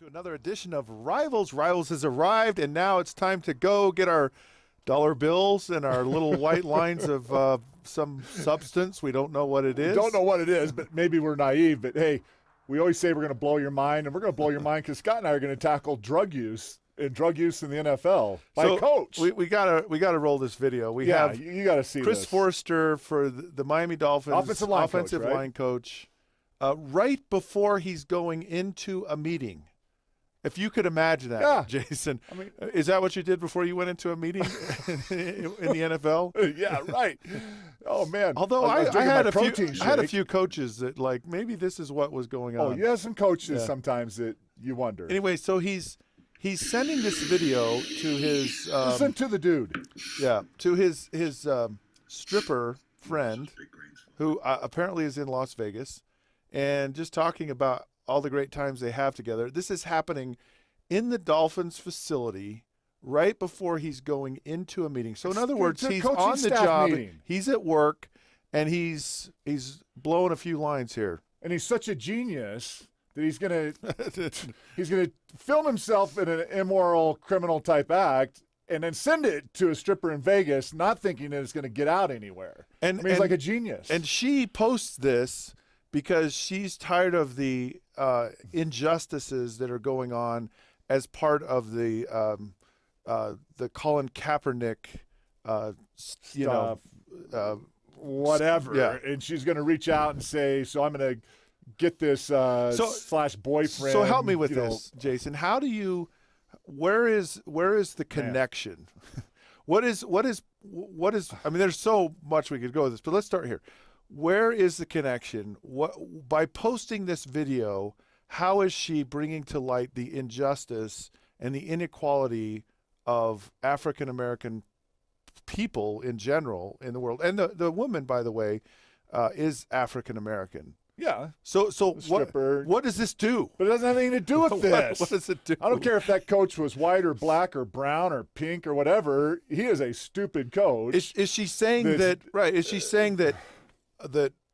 To another edition of Rivals. Rivals has arrived, and now it's time to go get our dollar bills and our little white lines of some substance. We don't know what it is. Don't know what it is, but maybe we're naive. But hey, we always say we're going to blow your mind, and we're going to blow your mind because Scott and I are going to tackle drug use in the NFL by a coach. We gotta roll this video. You got to see Chris this. Foerster for the Miami Dolphins offensive line coach, right before he's going into a meeting. If you could imagine that, Jason. I mean, is that what you did before you went into a meeting in the NFL? Yeah, right. Oh man. Although I had a few coaches that like maybe this is what was going on. Oh, you have some coaches sometimes that you wonder. Anyway, so he's sending this video to his listen to the dude. Yeah, to his stripper friend, who apparently is in Las Vegas, and just talking about all the great times they have together. This is happening in the Dolphins facility right before he's going into a meeting. So in other words, he's on the job, he's at work, and he's blowing a few lines here. And he's such a genius that he's gonna film himself in an immoral criminal type act and then send it to a stripper in Vegas, not thinking that it's going to get out anywhere. And he's like a genius. And she posts this because she's tired of the injustices that are going on as part of the Colin Kaepernick, whatever. Yeah. And she's going to reach out and say, "So I'm going to get this slash boyfriend." So help me with this, Jason. How do you? Where is the connection? What is? I mean, there's so much we could go with this, but let's start here. Where is the connection? By posting this video, how is she bringing to light the injustice and the inequality of African American people in general in the world? And the woman, by the way, is African American. Yeah. So what does this do? But it doesn't have anything to do with this. What does it do? I don't care if that coach was white or black or brown or pink or whatever. He is a stupid coach. Is she saying that? Right? Is she saying that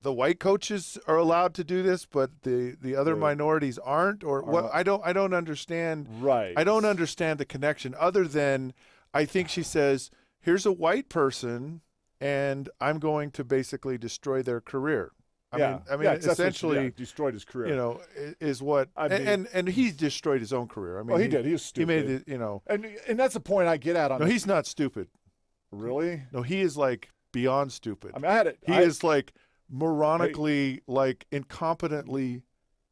the white coaches are allowed to do this, but the other minorities aren't? Or what? I don't understand. Right. I don't understand the connection. Other than I think she says, "Here's a white person, and I'm going to basically destroy their career." I mean, essentially destroyed his career. You know, is what and he destroyed his own career. I mean, he did. He was stupid. He made it. And that's the point I get at on. No, he's not stupid. Really? No, he is like beyond stupid. I mean, He is like moronically, like incompetently,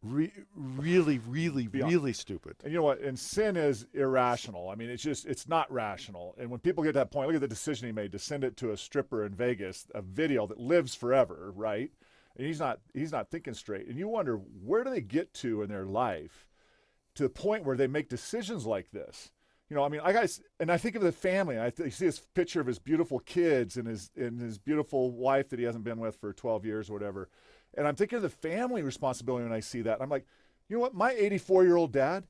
really stupid. And you know what? And sin is irrational. I mean, it's not rational. And when people get to that point, look at the decision he made to send it to a stripper in Vegas, a video that lives forever, right? And he's not thinking straight. And you wonder, where do they get to in their life to the point where they make decisions like this? You know, I mean, I think of the family. You see this picture of his beautiful kids and his beautiful wife that he hasn't been with for 12 years or whatever. And I'm thinking of the family responsibility when I see that. I'm like, you know what? My 84-year-old dad,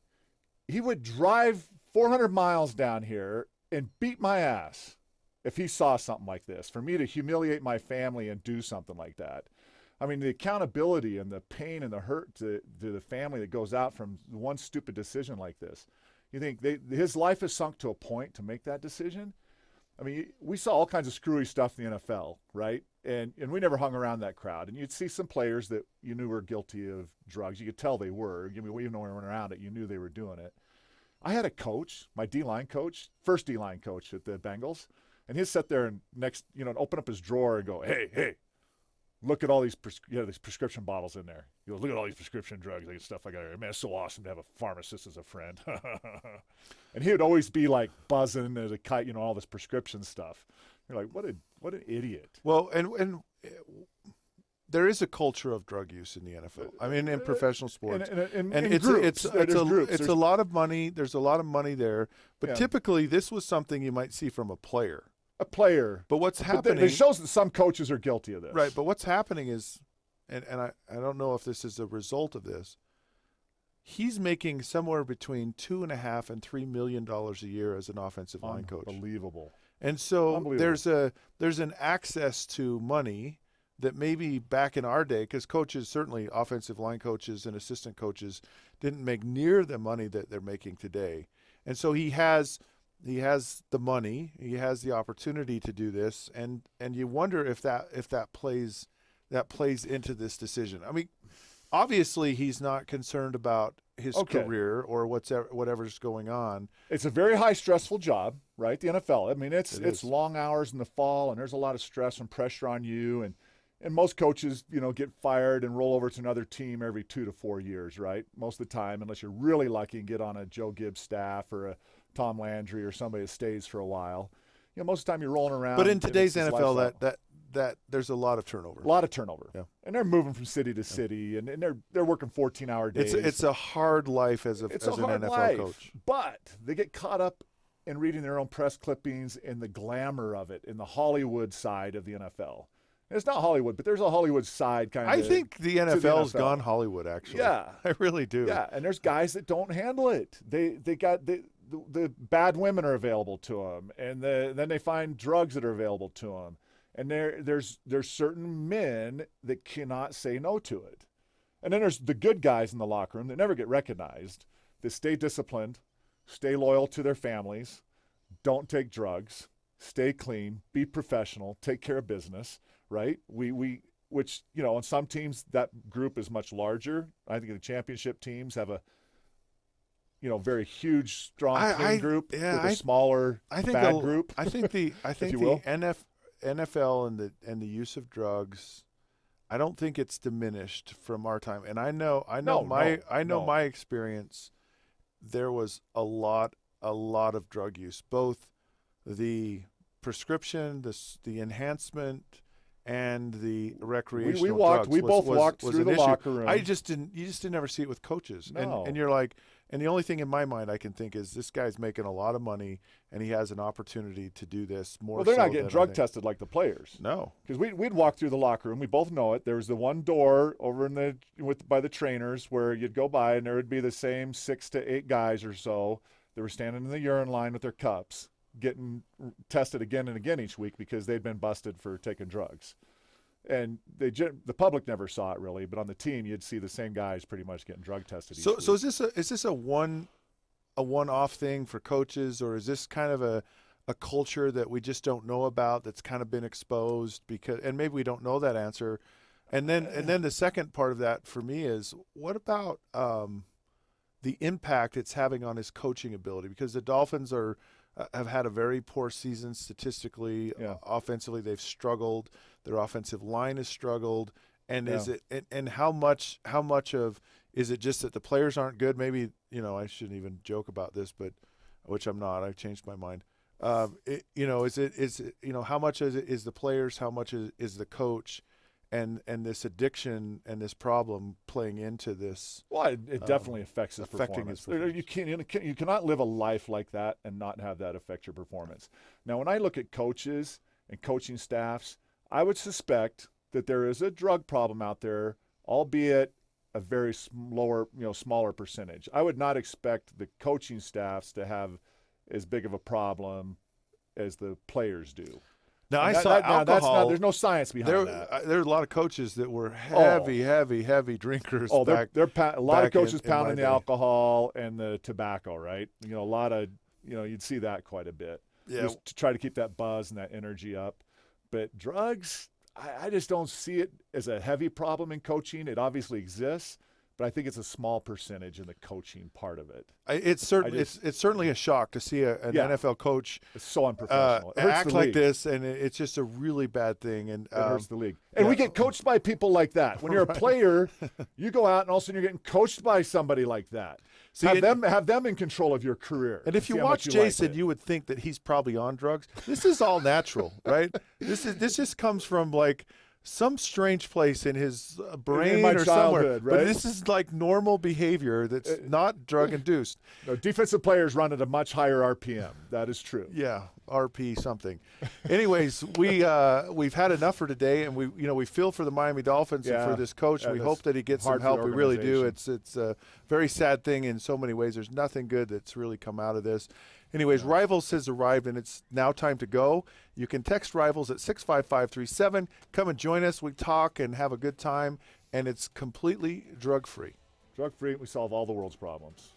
he would drive 400 miles down here and beat my ass if he saw something like this, for me to humiliate my family and do something like that. I mean, the accountability and the pain and the hurt to the family that goes out from one stupid decision like this. You think his life is sunk to a point to make that decision? I mean, we saw all kinds of screwy stuff in the NFL, right? And we never hung around that crowd. And you'd see some players that you knew were guilty of drugs. You could tell they were. Even when we went around it, you knew they were doing it. I had a coach, my D-line coach, first D-line coach at the Bengals, and he'd sit there and open up his drawer and go, hey, look at all these these prescription bottles in there. You know, look at all these prescription drugs, like stuff like that. Man, it's so awesome to have a pharmacist as a friend. And he would always be like buzzing as a kite, all this prescription stuff. You're like, what an idiot. Well, and there is a culture of drug use in the NFL. I mean, in professional sports, and it's a lot of money. There's a lot of money there, but typically this was something you might see from a player. But what's happening? It shows that some coaches are guilty of this. Right, but what's happening is, and I don't know if this is a result of this, he's making somewhere between $2.5 and $3 million a year as an offensive line coach. Unbelievable. And so there's an access to money that maybe back in our day, because coaches, certainly offensive line coaches and assistant coaches, didn't make near the money that they're making today. And so he has the money, he has the opportunity to do this, and you wonder if that plays into this decision. I mean, obviously he's not concerned about his career or whatever's going on. It's a very high stressful job, right? The NFL. I mean, it's long hours in the fall, and there's a lot of stress and pressure on you, and most coaches, get fired and roll over to another team every 2 to 4 years, right? Most of the time, unless you're really lucky and get on a Joe Gibbs staff or a Tom Landry or somebody that stays for a while. Most of the time you're rolling around. But in today's NFL, that there's a lot of turnover. A lot of turnover. Yeah. And they're moving from city to city, and they're working 14-hour days. It's a hard life as an NFL coach. But they get caught up in reading their own press clippings and the glamour of it, in the Hollywood side of the NFL. And it's not Hollywood, but there's a Hollywood side kind of. I think the NFL's gone Hollywood, actually. Yeah. I really do. Yeah, and there's guys that don't handle it. The bad women are available to them, and then they find drugs that are available to them. And there's certain men that cannot say no to it. And then there's the good guys in the locker room that never get recognized, that stay disciplined, stay loyal to their families, don't take drugs, stay clean, be professional, take care of business, right? Which, on some teams that group is much larger. I think the championship teams have a very huge, strong, clean group with a smaller, bad group. I think the NFL and the use of drugs, I don't think it's diminished from our time. And I know my experience. There was a lot of drug use, both the prescription, the enhancement, and the recreational drugs. We both walked through the locker room. You just didn't ever see it with coaches. No. And you're like, and the only thing in my mind I can think is this guy's making a lot of money and he has an opportunity to do this more. Well, they're not getting drug tested like the players. No, because we'd walk through the locker room. We both know it. There was the one door over by the trainers where you'd go by, and there would be the same 6 to 8 guys or so that were standing in the urine line with their cups, getting tested again and again each week because they'd been busted for taking drugs. And the public never saw it really, but on the team you'd see the same guys pretty much getting drug tested each week. So is this a one-off thing for coaches, or is this kind of a culture that we just don't know about that's kind of been exposed and maybe we don't know that answer? And then the second part of that for me is, what about the impact it's having on his coaching ability? Because the Dolphins have had a very poor season statistically. Yeah. Offensively, they've struggled. Their offensive line has struggled. And is it and how much of is it just that the players aren't good? Maybe I shouldn't even joke about this, but which I'm not. I've changed my mind. How much is the players? How much is the coach? And this addiction and this problem playing into this. Well, it definitely affects his performance. You cannot live a life like that and not have that affect your performance. Now, when I look at coaches and coaching staffs, I would suspect that there is a drug problem out there, albeit a very smaller percentage. I would not expect the coaching staffs to have as big of a problem as the players do. Now, I saw alcohol. There's no science behind that. There are a lot of coaches that were heavy drinkers. A lot of coaches pounding the alcohol and the tobacco, right? A lot of, you'd see that quite a bit. Yeah. Just to try to keep that buzz and that energy up. But drugs, I just don't see it as a heavy problem in coaching. It obviously exists, but I think it's a small percentage in the coaching part of it. It's certainly a shock to see an NFL coach. It's so unprofessional. Act like this, and it's just a really bad thing. And it hurts the league. And we get coached by people like that. When you're a player, you go out and all of a sudden you're getting coached by somebody like that. Have them in control of your career. And if you watch Jason, you would think that he's probably on drugs. This is all natural, right? This just comes from like some strange place in his brain or somewhere. Right? But this is like normal behavior that's not drug induced. No, defensive players run at a much higher RPM. That is true. Yeah. RP something. Anyways, we've had enough for today, and we feel for the Miami Dolphins and for this coach. Yeah, we that's hope that he gets some hard for help. the We really do. organization. It's a very sad thing in so many ways. There's nothing good that's really come out of this. Anyways, Rivals has arrived, and it's now time to go. You can text Rivals at 65537. Come and join us. We talk and have a good time, and it's completely drug-free. Drug-free, we solve all the world's problems.